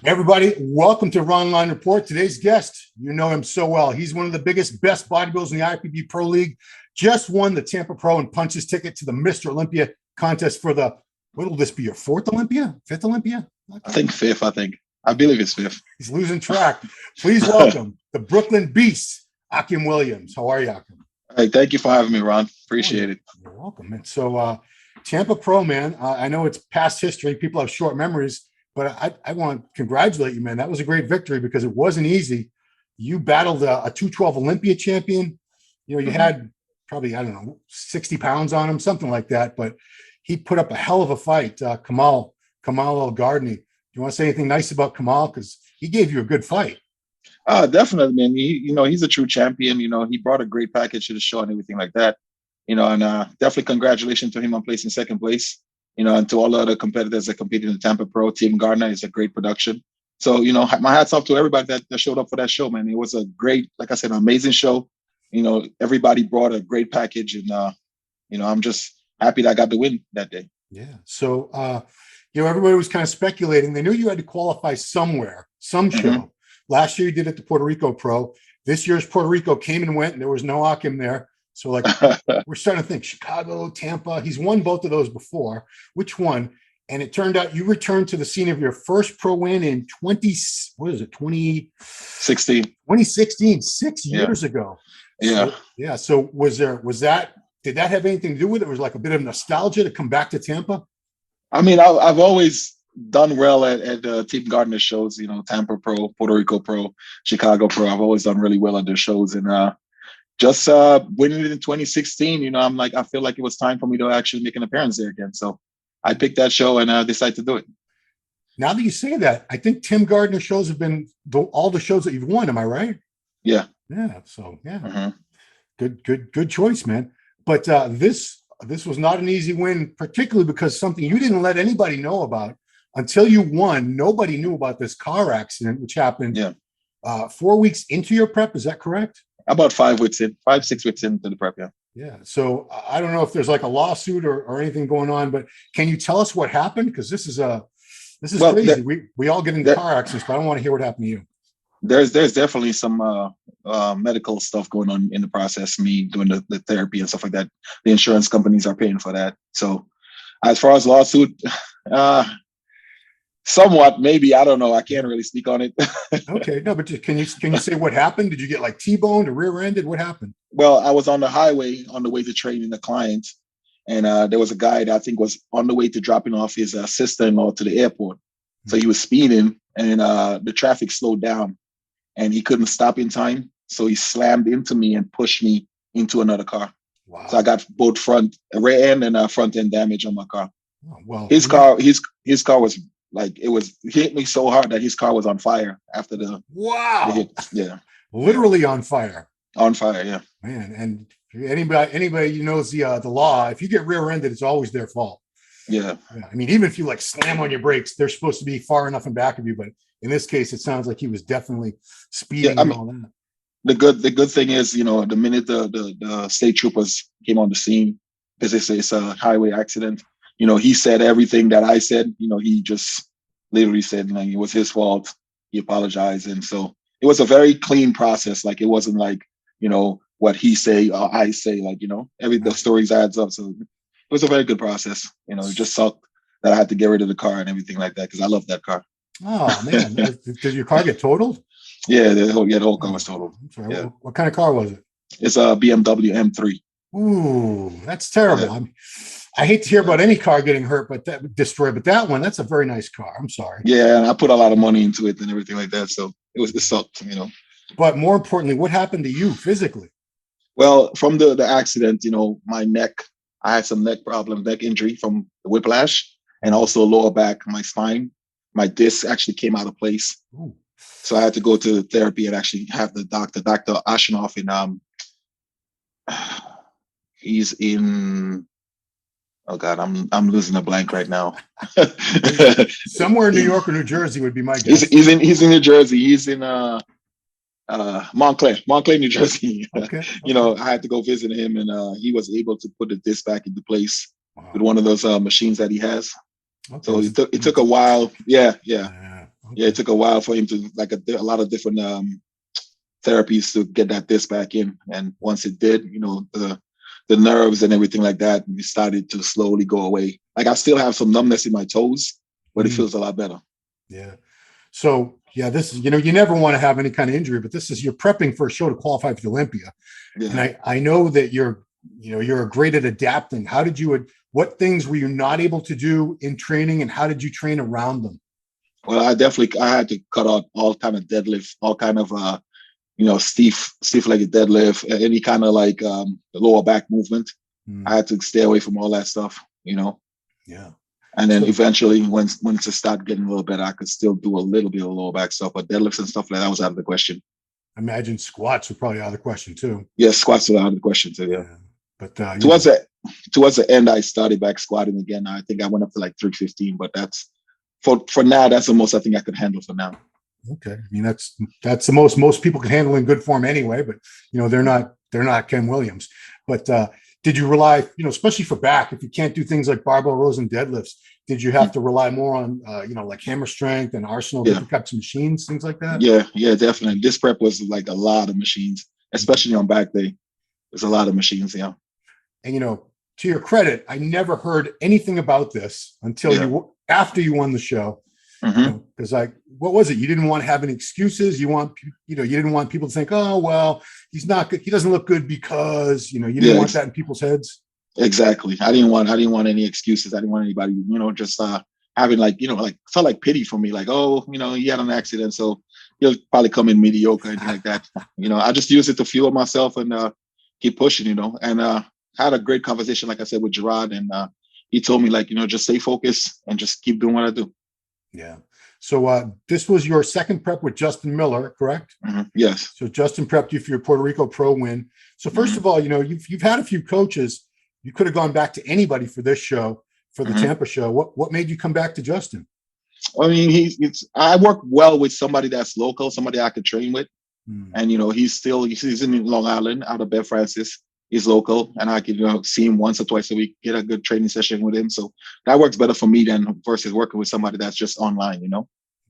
Everybody, welcome to Ronline Report. Today's guest, you know him so well. He's one of the biggest, best bodybuilders in the IFBB Pro League. Just won the Tampa Pro and punches ticket to the Mr. Olympia contest for the, what will this be, your fourth Olympia? Fifth Olympia? I think fifth, I believe it's fifth. He's losing track. Please welcome the Brooklyn Beast, Akim Williams. How are you, Akim? Hey, thank you for having me, Ron. Appreciate it. You're welcome, man. So Tampa Pro, man, I know it's past history. People have short memories. But I want to congratulate you, man. That was a great victory because it wasn't easy. You battled a 212 Olympia champion. You know, you had probably, 60 pounds on him, something like that. But he put up a hell of a fight, Kamal El-Gardni. Do you want to say anything nice about Kamal? Because he gave you a good fight. Definitely, man. He's a true champion. He brought a great package to the show and everything like that. And definitely congratulations to him on placing second place. And to all the other competitors that competed in the Tampa Pro, Team Gardner is a great production. So, my hats off to everybody that showed up for that show, man. It was a great, like I said, an amazing show. Everybody brought a great package, and I'm just happy that I got the win that day. Yeah. So, everybody was kind of speculating. They knew you had to qualify somewhere, some show. Mm-hmm. Last year you did it to Puerto Rico Pro. This year's Puerto Rico came and went, and there was no Akim there. So, we're starting to think Chicago, Tampa. He's won both of those before. Which one? And it turned out you returned to the scene of your first pro win in 2016. 6 years ago. Yeah. So did that have anything to do with it? It was like a bit of nostalgia to come back to Tampa? I mean, I've always done well at Team Gardner shows, Tampa Pro, Puerto Rico Pro, Chicago Pro. I've always done really well at their shows. And just winning it in 2016, I feel like it was time for me to actually make an appearance there again. So I picked that show and decided to do it. Now that you say that, I think Tim Gardner shows have been all the shows that you've won. Am I right? Yeah. Yeah. So yeah, good choice, man. But this was not an easy win, particularly because something you didn't let anybody know about until you won. Nobody knew about this car accident, which happened 4 weeks into your prep. Is that correct? About 5 weeks in, 5-6 weeks into the prep, yeah. Yeah. So I don't know if there's like a lawsuit or anything going on, but can you tell us what happened? Because this is crazy. We all get into car accidents, but I don't want to hear what happened to you. There's definitely some medical stuff going on in the process. Me doing the therapy and stuff like that. The insurance companies are paying for that. So as far as lawsuit, somewhat, maybe, I don't know. I can't really speak on it. Okay, no, but can you say what happened? Did you get like T-boned or rear-ended? What happened? Well, I was on the highway on the way to training the client, and there was a guy that I think was on the way to dropping off his sister-in-law to the airport. So he was speeding, and the traffic slowed down, and he couldn't stop in time. So he slammed into me and pushed me into another car. Wow. So I got both rear end and front end damage on my car. Oh, well, his car was like, he hit me so hard that his car was on fire after the hit. Yeah, literally on fire. On fire, yeah. Man, and anybody who knows the law, if you get rear-ended, it's always their fault. Yeah. I mean, even if you like slam on your brakes, they're supposed to be far enough in back of you. But in this case, it sounds like he was definitely speeding and all that. The good thing is, the minute the state troopers came on the scene, because it's a highway accident. He said everything that I said. He just literally said like it was his fault. He apologized, and so it was a very clean process. Like it wasn't like what he say or I say. Like the stories adds up. So it was a very good process. It just sucked that I had to get rid of the car and everything like that because I love that car. Oh man, did your car get totaled? Yeah, the whole car was totaled. Yeah. What kind of car was it? It's a BMW M3. Ooh, that's terrible. Yeah. I hate to hear about any car getting hurt, but destroyed. But that one, that's a very nice car. I'm sorry. Yeah, and I put a lot of money into it and everything like that. So it sucked, But more importantly, what happened to you physically? Well, from the accident, my neck, I had some neck problems, neck injury from the whiplash, and also lower back, my spine. My disc actually came out of place. Ooh. So I had to go to therapy and actually have Dr. Ashenoff he's in. Oh God, I'm losing a blank right now. Somewhere in New York or New Jersey would be my guess. He's in New Jersey. He's in Montclair, New Jersey. Okay. I had to go visit him, and he was able to put the disc back into place with one of those machines that he has. Okay. So it took a while. Yeah. Yeah, it took a while for him to a lot of different therapies to get that disc back in. And once it did, the nerves and everything like that, it started to slowly go away. Like I still have some numbness in my toes, but it feels a lot better. Yeah. So yeah, this is, you never want to have any kind of injury, but this is, you're prepping for a show to qualify for the Olympia. Yeah. And I know that you're great at adapting. What things were you not able to do in training, and how did you train around them? Well, I had to cut out all kind of deadlifts, all kind of, stiff-legged deadlift, any kind of lower back movement. I had to stay away from all that stuff, Yeah. And then eventually, once it started getting a little better, I could still do a little bit of lower back stuff, but deadlifts and stuff like that was out of the question. I imagine squats were probably out of the question too. Yeah, squats were out of the question too. Yeah. But towards the end, I started back squatting again. I think I went up to 315, but that's for now. That's the most I think I could handle for now. Okay, I mean that's the most people can handle in good form anyway. But they're not Ken Williams. But did you rely, especially for back, if you can't do things like barbell rows and deadlifts, did you have to rely more on like hammer strength and Arsenal different types of machines, things like that? Yeah, definitely. This prep was like a lot of machines, especially on back day. There's a lot of machines, yeah. And to your credit, I never heard anything about this until after you won the show. Because what was it? You didn't want to have any excuses. You didn't want people to think, oh, well, he's not good. He doesn't look good because, you didn't want that in people's heads. Exactly. I didn't want any excuses. I didn't want anybody, just having felt like pity for me. Like, oh, he had an accident, so he'll probably come in mediocre, anything like that. I just use it to fuel myself and keep pushing, and I had a great conversation, like I said, with Gerard, and he told me just stay focused and just keep doing what I do. Yeah. So this was your second prep with Justin Miller, correct? Yes. So Justin prepped you for your Puerto Rico Pro win. So first of all, you've had a few coaches. You could have gone back to anybody for this show, for the Tampa show. What made you come back to Justin? I mean, I work well with somebody that's local, somebody I could train with, and he's in Long Island, out of Bed Francis. He's local, and I could see him once or twice a week, get a good training session with him. So that works better for me than versus working with somebody that's just online,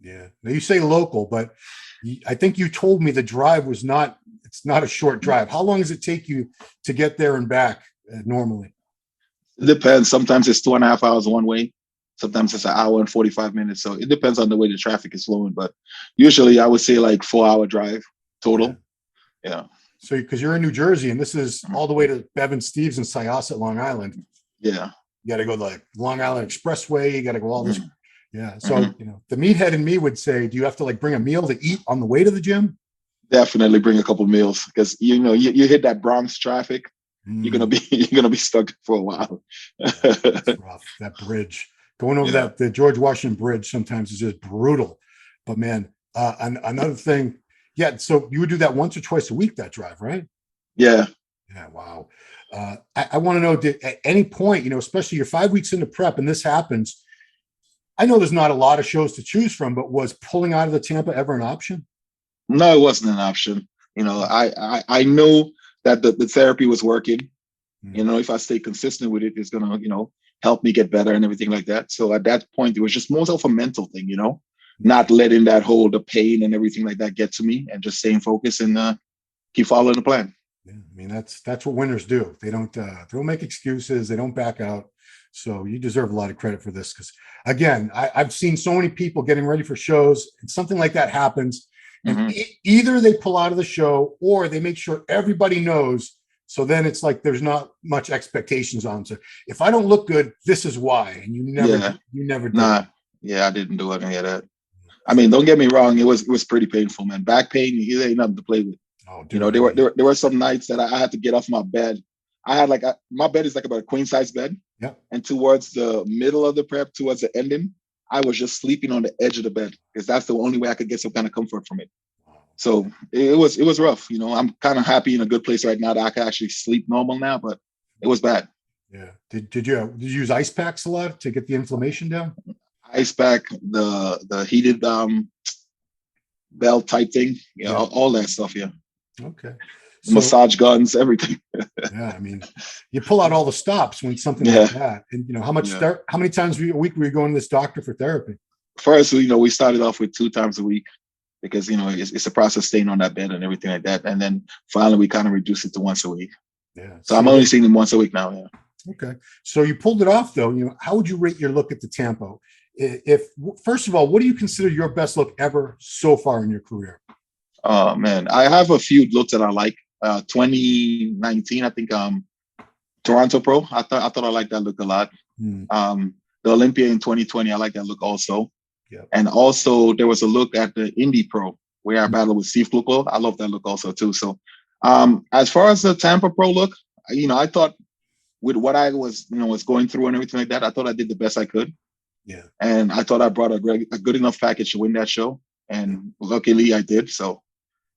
Yeah. Now you say local, but I think you told me the drive it's not a short drive. How long does it take you to get there and back normally? It depends. Sometimes it's 2.5 hours one way. Sometimes it's 1 hour and 45 minutes. So it depends on the way the traffic is flowing. But usually I would say 4-hour drive total. Yeah. So, because you're in New Jersey, and this is all the way to Bevan Steves and Syosset, Long Island. Yeah. You got to go the Long Island Expressway. You got to go all this. Yeah. So, the meathead in me would say, do you have to bring a meal to eat on the way to the gym? Definitely bring a couple meals, because you hit that Bronx traffic. You're gonna be stuck for a while. That's rough. That bridge going over the George Washington Bridge sometimes is just brutal. But man, another thing. Yeah, so you would do that once or twice a week, that drive, right? Yeah. Yeah, wow. I want to know, at any point, especially you're 5 weeks into prep and this happens, I know there's not a lot of shows to choose from, but was pulling out of the Tampa ever an option? No, it wasn't an option. I knew that the therapy was working. If I stay consistent with it, it's going to, help me get better and everything like that. So at that point, it was just more of a mental thing, not letting the pain and everything like that get to me, and just staying focused and keep following the plan. Yeah, I mean, that's what winners do. They don't make excuses. They don't back out. So you deserve a lot of credit for this, because again, I've seen so many people getting ready for shows, and something like that happens, and either they pull out of the show or they make sure everybody knows. So then it's there's not much expectations on. So if I don't look good, this is why. And you never did. Nah, yeah, I didn't do any of that. I mean, don't get me wrong. It was pretty painful, man. Back pain, it ain't nothing to play with. Oh, dude, there were some nights that I had to get off my bed. I had my bed is about a queen size bed. Yeah. And towards the middle of the prep, towards the ending, I was just sleeping on the edge of the bed, because that's the only way I could get some kind of comfort from it. So it was rough. I'm kind of happy in a good place right now that I can actually sleep normal now, but it was bad. Yeah. Did you use ice packs a lot to get the inflammation down? Ice pack, the heated belt type thing, all that stuff. Yeah. Okay. So, massage guns, everything. Yeah, I mean, you pull out all the stops when something like that. And how many times a week were you going to this doctor for therapy? First, we started off with 2 times a week because it's a process staying on that bed and everything like that, and then finally we kind of reduced it to once a week. Yeah. So I'm only seeing him once a week now. Yeah. Okay. So you pulled it off though. How would you rate your look at the Tampa? If first of all, what do you consider your best look ever so far in your career? Oh man, I have a few looks that I like. 2019, I think Toronto Pro. I thought I liked that look a lot. The Olympia in 2020, I like that look also. Yep. And also there was a look at the Indy Pro where I battled with Steve Kluko. I love that look also too. So as far as the Tampa Pro look, I thought with what I was going through and everything like that, I thought I did the best I could. Yeah. And I thought I brought a good enough package to win that show. And luckily I did. So,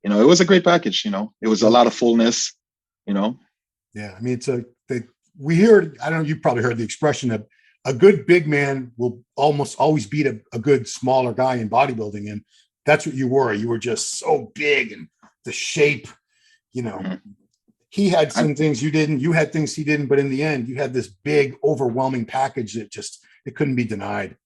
it was a great package. It was a lot of fullness, Yeah. I mean, we hear, I don't know, you probably heard the expression of a good big man will almost always beat a good smaller guy in bodybuilding. And that's what you were. You were just so big and the shape, he had some things you didn't, you had things he didn't, but in the end, you had this big, overwhelming package that it couldn't be denied.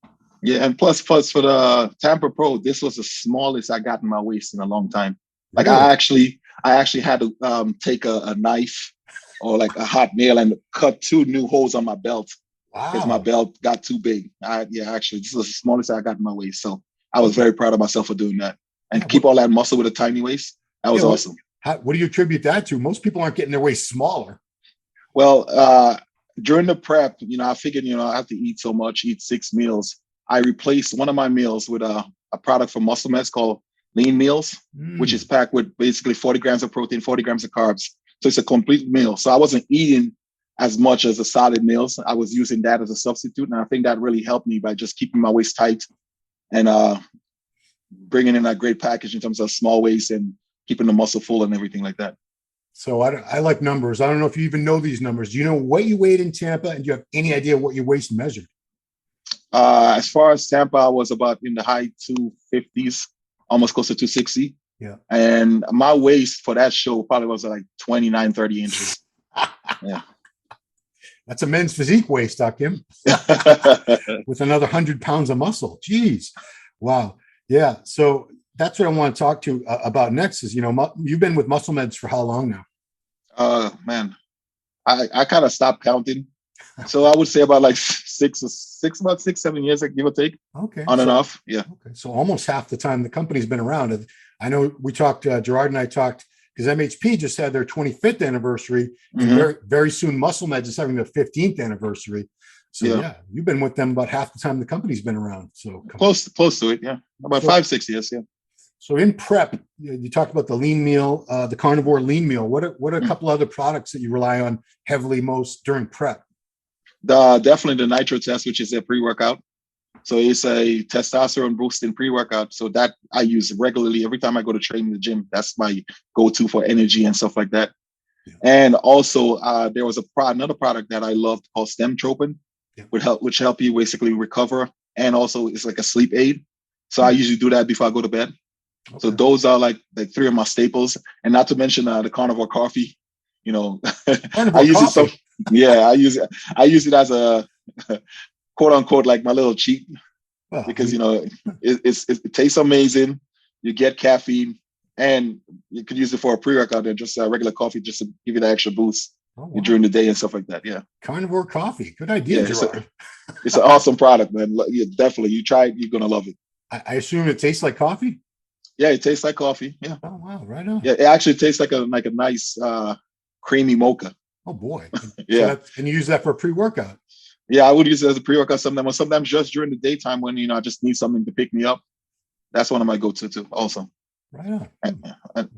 Yeah. And plus for the Tampa Pro, this was the smallest I got in my waist in a long time. Like really? I actually had to take a knife or like a hot nail and cut 2 new holes on my belt. Wow. Because my belt got too big. Actually, this was the smallest I got in my waist. So I was very proud of myself for doing that. And keep all that muscle with a tiny waist. That was awesome. What do you attribute that to? Most people aren't getting their waist smaller. Well, during the prep, I figured, I have to eat so much, eat 6 meals. I replaced one of my meals with a product from Muscle Meds called Lean Meals, which is packed with basically 40 grams of protein, 40 grams of carbs. So it's a complete meal. So I wasn't eating as much as the solid meals. I was using that as a substitute. And I think that really helped me by just keeping my waist tight and bringing in that great package in terms of small waist and keeping the muscle full and everything like that. So I like numbers. I don't know if you even know these numbers. Do you know what you weighed in Tampa? And do you have any idea what your waist measured? As far as Tampa, I was about in the high 250s, almost close to 260. Yeah. And my waist for that show probably was like 29, 30 inches. Yeah. That's a men's physique waist, Akim. With another 100 pounds of muscle. Jeez. Wow. Yeah. So that's what I want to talk to about next is, you've been with Muscle Meds for how long now? Man, I kind of stopped counting. So I would say about like 6-7 years, give or take. Okay. On and off. Yeah. Okay. So almost half the time the company's been around. I know we talked, Gerard and I talked, because MHP just had their 25th anniversary. And very, very soon Muscle Meds is having their 15th anniversary. So yeah, you've been with them about half the time the company's been around. So close to it. Yeah. About 5-6 years. Yeah. So in prep, you talked about the lean meal, the carnivore lean meal. What are a couple other products that you rely on heavily most during prep? Definitely the nitro test, which is a pre-workout. So it's a testosterone boosting pre-workout. So that I use regularly every time I go to train in the gym. That's my go-to for energy and stuff like that. Yeah. And also there was another product that I loved called Stem Tropin, which help you basically recover. And also it's like a sleep aid. So I usually do that before I go to bed. Okay. So those are like 3 of my staples. And not to mention the carnivore coffee. I use it. I use it as a quote unquote like my little cheat because it tastes amazing. You get caffeine and you could use it for a pre-workout and just regular coffee just to give you the extra boost during the day and stuff like that. Yeah, carnivore coffee, good idea, Gerard. It's an awesome product, man. Yeah, definitely, you try it, you're gonna love it. I assume it tastes like coffee. Yeah, it tastes like coffee. Yeah. Oh wow, right on. Yeah, it actually tastes like a nice creamy mocha. Oh boy. Yeah. So and you use that for a pre-workout. Yeah, I would use it as a pre-workout sometimes just during the daytime when I just need something to pick me up. That's one of my go-to too. Also. Right on. Okay.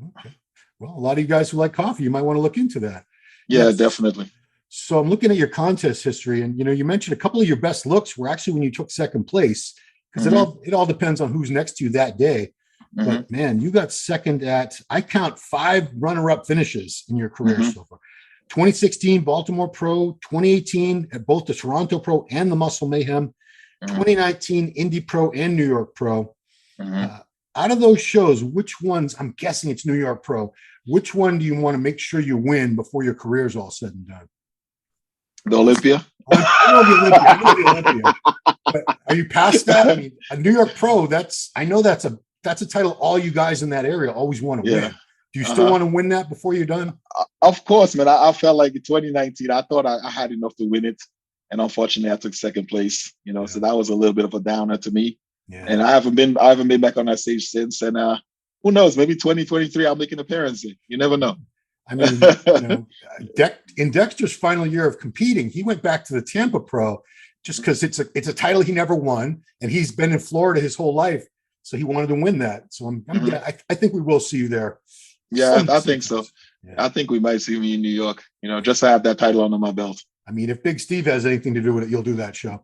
Well, a lot of you guys who like coffee, you might want to look into that. Yeah, definitely. So I'm looking at your contest history, and you mentioned a couple of your best looks were actually when you took second place, because it all depends on who's next to you that day. But man, you got second at, I count 5 runner-up finishes in your career so far. 2016 Baltimore Pro, 2018 at both the Toronto Pro and the Muscle Mayhem, 2019 Indy Pro and New York Pro. Out of those shows, which ones, I'm guessing it's New York Pro, which one do you want to make sure you win before your career is all said and done? The Olympia. I know the Olympia. I know the Olympia. But are you past that? I mean, a New York Pro. I know that's a title all you guys in that area always want to Yeah. win. Do you still want to win that before you're done? Of course, man. I felt like in 2019, I thought I had enough to win it, and unfortunately, I took second place. Yeah. So that was a little bit of a downer to me. Yeah. And I haven't been back on that stage since. And who knows? Maybe 2023, I'll make an appearance. You never know. I mean, in Dexter's final year of competing, he went back to the Tampa Pro just because it's a title he never won, and he's been in Florida his whole life, so he wanted to win that. So I think we will see you there. Yeah, I think so. Yeah. I think we might see me in New York, just to have that title under my belt. I mean, if Big Steve has anything to do with it, you'll do that show.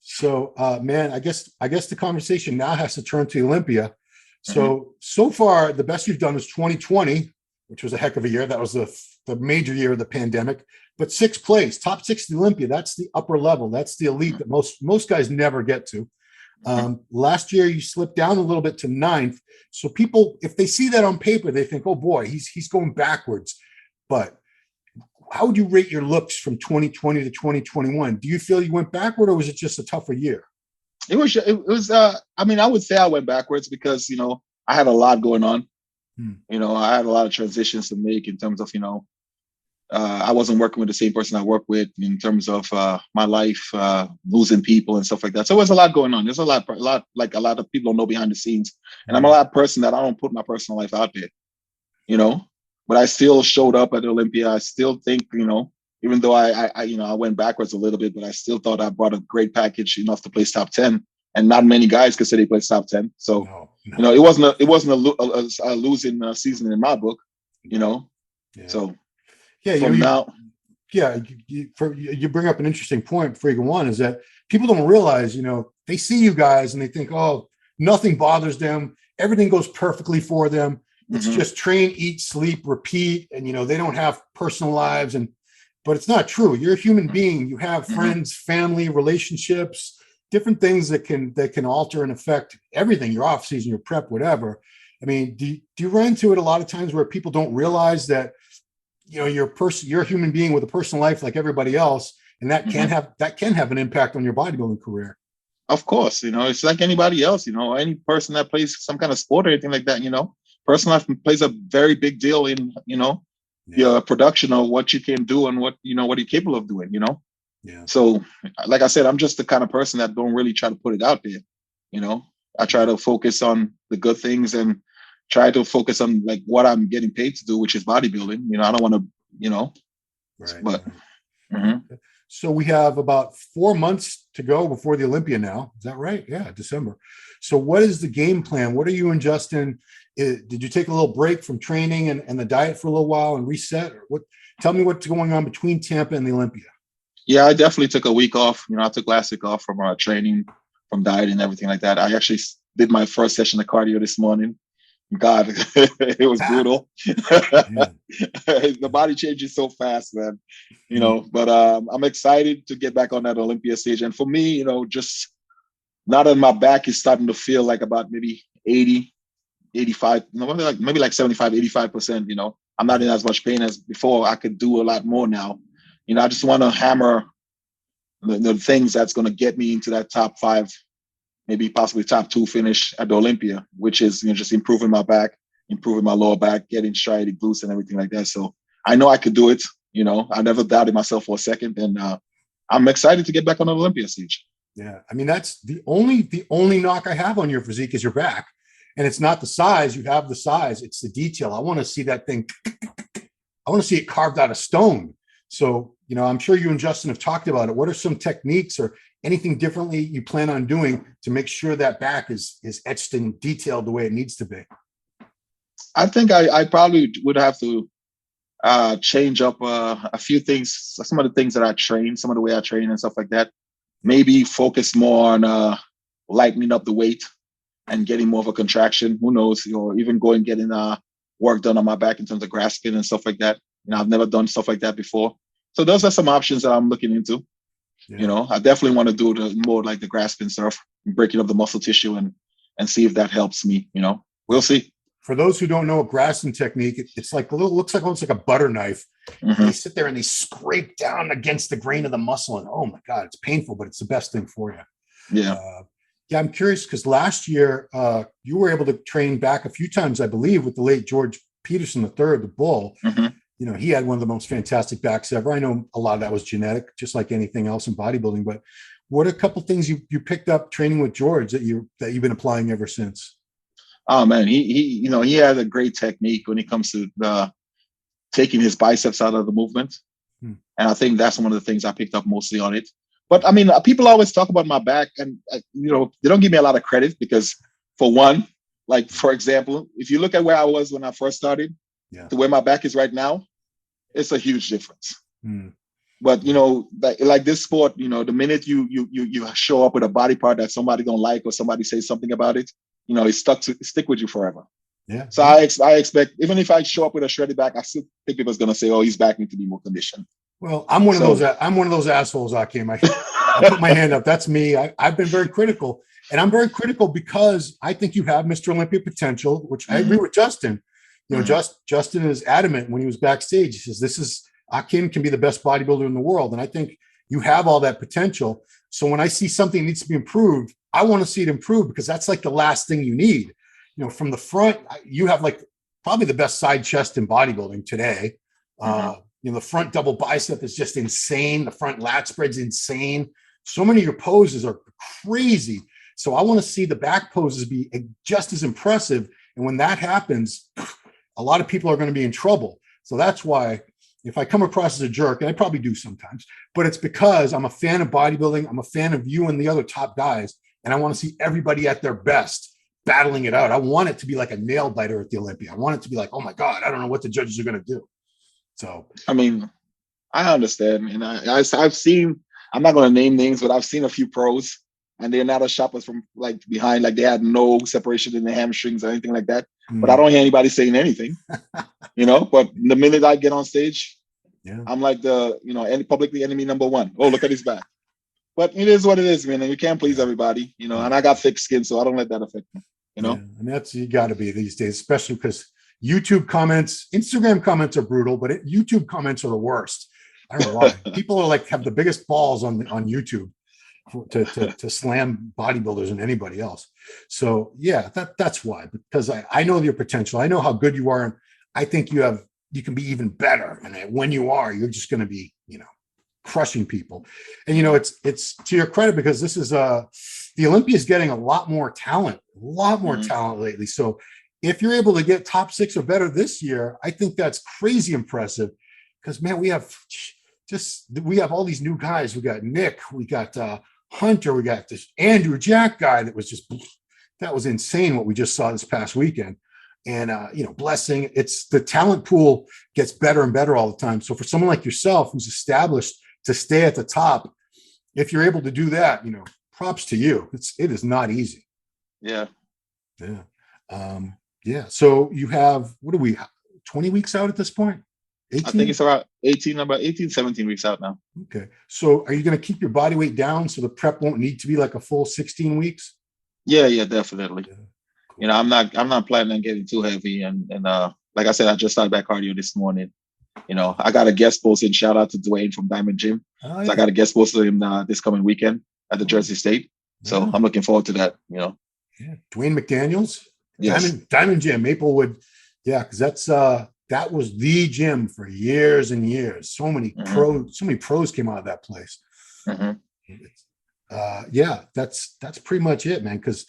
So, man, I guess the conversation now has to turn to Olympia. So far, the best you've done was 2020, which was a heck of a year. That was the major year of the pandemic. But sixth place, top six at the Olympia, that's the upper level. That's the elite that most guys never get to. Last year, you slipped down a little bit to ninth. So people, if they see that on paper, they think, oh boy, he's going backwards. But how would you rate your looks from 2020 to 2021? Do you feel you went backward, or was it just a tougher year? It was. I mean, I would say I went backwards because I had a lot going on. I had a lot of transitions to make in terms of I wasn't working with the same person I worked with in terms of my life, losing people and stuff like that. So there's a lot going on. There's a lot like a lot of people don't know behind the scenes, and I'm a lot of person that I don't put my personal life out there. But I still showed up at Olympia. I still think, even though I went backwards a little bit, but I still thought I brought a great package enough to place top 10. And not many guys could say they placed top 10. So, it wasn't a losing season in my book, Yeah. So you bring up an interesting point before you go on, is that people don't realize, they see you guys and they think, oh, nothing bothers them. Everything goes perfectly for them. It's just train, eat, sleep, repeat. And, they don't have personal lives. But it's not true. You're a human being. You have friends, family, relationships, different things that can alter and affect everything, your off season, your prep, whatever. I mean, do you run into it a lot of times where people don't realize that, you're a human being with a personal life like everybody else, and that can have an impact on your bodybuilding career? Of course, it's like anybody else, any person that plays some kind of sport or anything like that, personal life plays a very big deal in, your production of what you can do and what you're capable of doing, Yeah. So like I said, I'm just the kind of person that don't really try to put it out there. I try to focus on the good things and try to focus on like what I'm getting paid to do, which is bodybuilding. I don't want to, Right. But So we have about 4 months to go before the Olympia now. Is that right? Yeah, December. So what is the game plan? What are you and Justin? Did you take a little break from training and the diet for a little while and reset? Or tell me what's going on between Tampa and the Olympia. Yeah, I definitely took a week off. I took last week off from training, from diet and everything like that. I actually did my first session of cardio this morning. God, it was brutal. The body changes so fast, man. But I'm excited to get back on that Olympia stage. And for me, just now that my back is starting to feel like about maybe 80, 85, maybe like 75, 85%, I'm not in as much pain as before. I could do a lot more now. I just want to hammer the things that's going to get me into that top 5, maybe possibly top 2 finish at the Olympia, which is just improving my back, improving my lower back, getting striated glutes and everything like that. So I know I could do it. I never doubted myself for a second, and I'm excited to get back on the Olympia stage. Yeah, I mean, that's the only knock I have on your physique is your back, and it's not the size. You have the size; it's the detail. I want to see that thing. I want to see it carved out of stone. So, I'm sure you and Justin have talked about it. What are some techniques or anything differently you plan on doing to make sure that back is etched and detailed the way it needs to be? I think I probably would have to change up a few things, some of the things that I train, some of the way I train and stuff like that. Maybe focus more on lightening up the weight and getting more of a contraction. Who knows? Or even getting work done on my back in terms of grasping and stuff like that. I've never done stuff like that before. So those are some options that I'm looking into. Yeah. I definitely want to do more like the grasping stuff, breaking up the muscle tissue and see if that helps me. We'll see. For those who don't know a Graston technique, it's like looks like almost like a butter knife. Mm-hmm. They sit there and they scrape down against the grain of the muscle, and oh my God, it's painful, but it's the best thing for you. Yeah. Yeah, I'm curious because last year you were able to train back a few times, I believe, with the late George Peterson III, the bull. Mm-hmm. You know, he had one of the most fantastic backs ever. I know a lot of that was genetic, just like anything else in bodybuilding. But what are a couple things you picked up training with George that you've been applying ever since? Oh man, he has a great technique when it comes to taking his biceps out of the movement. And I think that's one of the things I picked up mostly on it. But I mean, people always talk about my back, and they don't give me a lot of credit because, for one, like for example, if you look at where I was when I first started to where my back is right now, it's a huge difference. But like this sport, the minute you show up with a body part that somebody don't like or somebody says something about it, it's stick with you forever. Yeah. So I expect, even if I show up with a shredded back, I still think people's gonna say, "Oh, his back needs to be more conditioned." Well, I'm one of those assholes, Akim. I put my hand up. That's me. I've been very critical, and I'm very critical because I think you have Mr. Olympia potential, which I agree with Justin. Justin is adamant when he was backstage. He says, Akim can be the best bodybuilder in the world. And I think you have all that potential. So when I see something needs to be improved, I want to see it improved because that's like the last thing you need. From the front, you have like probably the best side chest in bodybuilding today. The front double bicep is just insane. The front lat spread's insane. So many of your poses are crazy. So I want to see the back poses be just as impressive. And when that happens, a lot of people are going to be in trouble. So that's why if I come across as a jerk, and I probably do sometimes, but it's because I'm a fan of bodybuilding. I'm a fan of you and the other top guys. And I want to see everybody at their best battling it out. I want it to be like a nail biter at the Olympia. I want it to be like, oh my God, I don't know what the judges are going to do. So, I mean, I understand. And I've seen, I'm not going to name names, but I've seen a few pros and they're not a shoppers from like behind, like they had no separation in the hamstrings or anything like that. But I don't hear anybody saying anything, but the minute I get on stage, I'm like publicly enemy number one. Oh, look at his back. But it is what it is, man. And you can't please everybody, and I got thick skin, so I don't let that affect me, And that's, you got to be these days, especially because YouTube comments, Instagram comments are brutal, but YouTube comments are the worst. I don't know why. People are like have the biggest balls on YouTube to slam bodybuilders and anybody else. So yeah, that's why, because I know your potential. I know how good you are, and I think you can be even better. And when you are, you're just going to be, crushing people. And it's to your credit because this is the Olympia is getting a lot more talent lately. So if you're able to get top 6 or better this year, I think that's crazy impressive. Because man, we have all these new guys. We got Nick, we got Hunter, we got this Andrew Jack guy that was insane what we just saw this past weekend. And Blessing, it's the talent pool gets better and better all the time. So for someone like yourself who's established to stay at the top, if you're able to do that, props to you. It is not easy. Yeah. So you have, 20 weeks out at this point? 18? I think it's about 18, 17 weeks out now. Okay. So are you going to keep your body weight down so the prep won't need to be like a full 16 weeks? Yeah, definitely. Yeah. Cool. I'm not planning on getting too heavy. And like I said, I just started back cardio this morning. I got a guest posting. Shout out to Dwayne from Diamond Gym. So I got a guest post with him this coming weekend at the Jersey State. So I'm looking forward to that. Yeah. Dwayne McDaniels. Yes. Diamond Gym, Maplewood. Yeah, because that was the gym for years and years. So many pros came out of that place. That's pretty much it, man. Because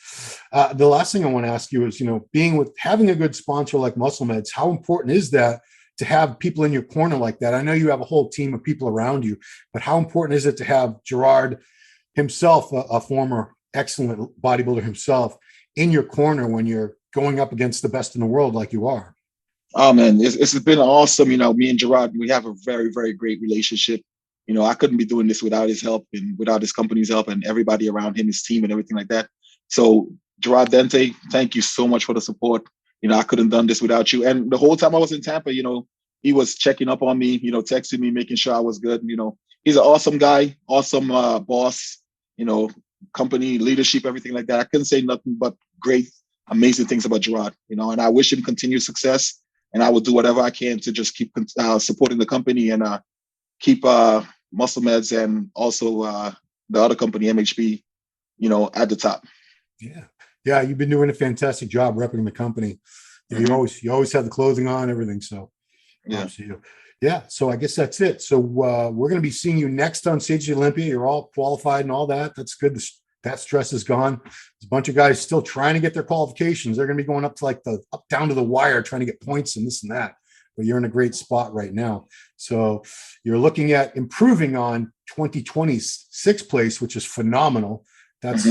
the last thing I want to ask you is, having a good sponsor like Muscle Meds, how important is that to have people in your corner like that? I know you have a whole team of people around you, but how important is it to have Gerard himself, a former excellent bodybuilder himself, in your corner when you're going up against the best in the world like you are? Oh man, it's been awesome. Me and Gerard, we have a very, very great relationship. I couldn't be doing this without his help and without his company's help and everybody around him, his team and everything like that. So Gerard Dente, thank you so much for the support. I couldn't have done this without you. And the whole time I was in Tampa, he was checking up on me, texting me, making sure I was good. He's an awesome guy, awesome boss, company leadership, everything like that. I couldn't say nothing but great amazing things about Gerard, and I wish him continued success. And I will do whatever I can to just keep supporting the company and keep Muscle Meds and also the other company, MHB, at the top. Yeah. Yeah. You've been doing a fantastic job repping the company. You always have the clothing on, everything. So yeah. So I guess that's it. So we're going to be seeing you next on Stage of Olympia. You're all qualified and all that. That's good. That stress is gone. There's a bunch of guys still trying to get their qualifications. They're going to be going up to up down to the wire, trying to get points and this and that. But you're in a great spot right now. So you're looking at improving on 2020's sixth place, which is phenomenal. That's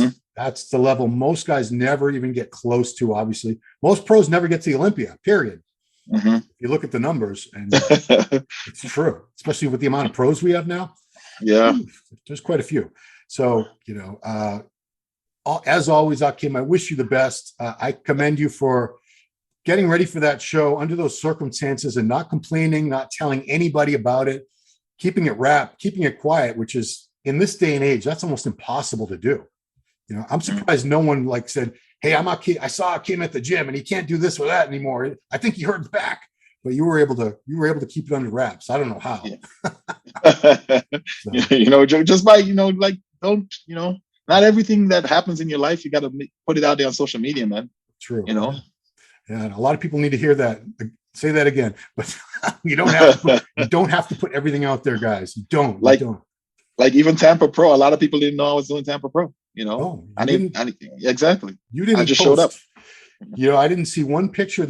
the level most guys never even get close to. Obviously, most pros never get to the Olympia, period. If you look at the numbers, and it's true, especially with the amount of pros we have now. Yeah, there's quite a few. So, as always, Akim, I wish you the best. I commend you for getting ready for that show under those circumstances and not complaining, not telling anybody about it, keeping it wrapped, keeping it quiet, which is in this day and age, that's almost impossible to do. I'm surprised no one said, hey, I saw Akim at the gym and he can't do this or that anymore. I think he hurt his back. But you were able to keep it under wraps. I don't know how. Just by, don't, not everything that happens in your life, you got to put it out there on social media, man. True. Yeah, a lot of people need to hear that. Say that again. But you don't have to put everything out there, guys. You don't. Like even Tampa Pro, a lot of people didn't know I was doing Tampa Pro. I didn't. Exactly. You didn't. I just showed up. I didn't see one picture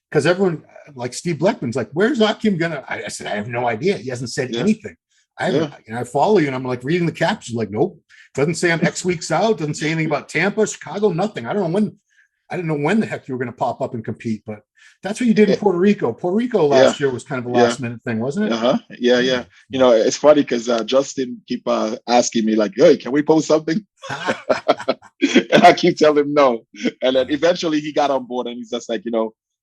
because everyone, like Steve Bleckman's like, where's Akim gonna? I said, I have no idea. He hasn't said anything. I follow you, and I'm like reading the captions, like, nope, doesn't say I'm X weeks out. Doesn't say anything about Tampa, Chicago, nothing. I didn't know when the heck you were going to pop up and compete, but that's what you did in Puerto Rico. Puerto Rico last year was kind of a last minute thing, wasn't it? Yeah. It's funny because Justin keep asking me like, hey, can we post something? And I keep telling him no. And then eventually he got on board and he's just like,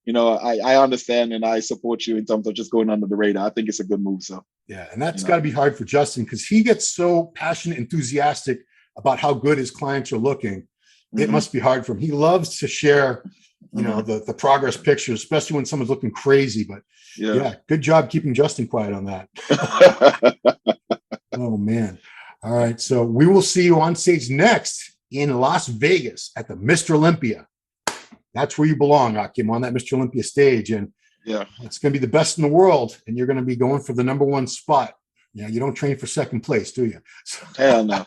I understand and I support you in terms of just going under the radar. I think it's a good move. So yeah, and that's got to be hard for Justin because he gets so passionate, enthusiastic about how good his clients are looking. It must be hard for him. He loves to share, the progress pictures, especially when someone's looking crazy. But yeah, good job keeping Justin quiet on that. Oh man. All right. So we will see you on stage next in Las Vegas at the Mr. Olympia. That's where you belong, Akim, on that Mr. Olympia stage. And it's going to be the best in the world. And you're going to be going for the number one spot. You don't train for second place, do you? Hell no.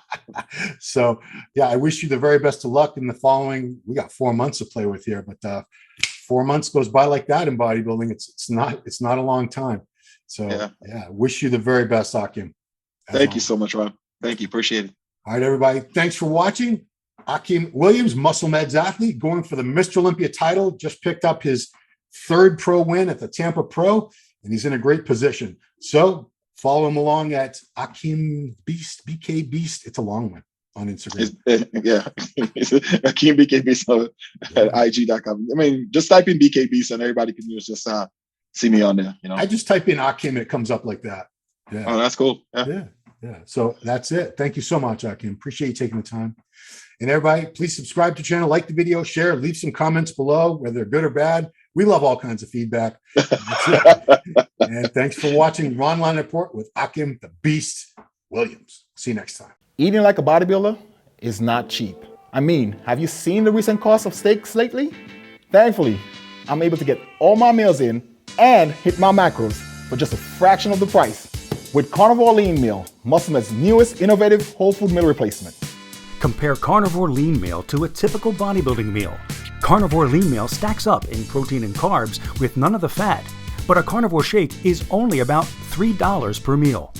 So, I wish you the very best of luck in the following. We got 4 months to play with here, but 4 months goes by like that in bodybuilding. It's not a long time. So, wish you the very best, Akim. Thank you so much, Rob. Thank you. Appreciate it. All right, everybody. Thanks for watching. Akim Williams, Muscle Meds athlete, going for the Mr. Olympia title. Just picked up his third pro win at the Tampa Pro, and he's in a great position. So, follow him along at Akim Beast, BK Beast. It's a long one on Instagram. Akim BK Beast at IG.com. I mean, just type in BK Beast and everybody can just see me on there. I just type in Akim and it comes up like that. Yeah. Oh, that's cool. Yeah. So that's it. Thank you so much, Akim. Appreciate you taking the time. And everybody, please subscribe to the channel, like the video, share, leave some comments below, whether they're good or bad. We love all kinds of feedback. And thanks for watching Ronline Report with Akim the Beast Williams. See you next time. Eating like a bodybuilder is not cheap. I mean, have you seen the recent cost of steaks lately? Thankfully, I'm able to get all my meals in and hit my macros for just a fraction of the price with Carnivore Lean Meal, Muscle Med's newest innovative whole food meal replacement. Compare Carnivore Lean Meal to a typical bodybuilding meal. Carnivore Lean Meal stacks up in protein and carbs with none of the fat, but a carnivore shake is only about $3 per meal.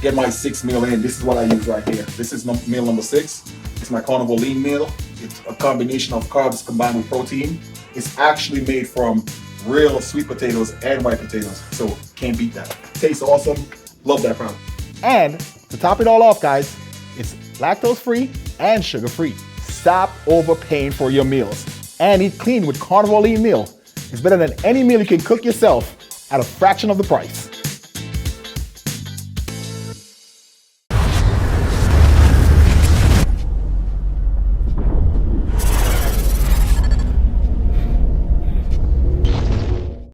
Get my 6 meal in. This is what I use right here. This is meal number 6. It's my Carnivore Lean Meal. It's a combination of carbs combined with protein. It's actually made from real sweet potatoes and white potatoes, so can't beat that. Tastes awesome. Love that product. And to top it all off, guys, it's lactose free and sugar free. Stop overpaying for your meals and eat clean with Carnivore Lean Meal. It's better than any meal you can cook yourself at a fraction of the price.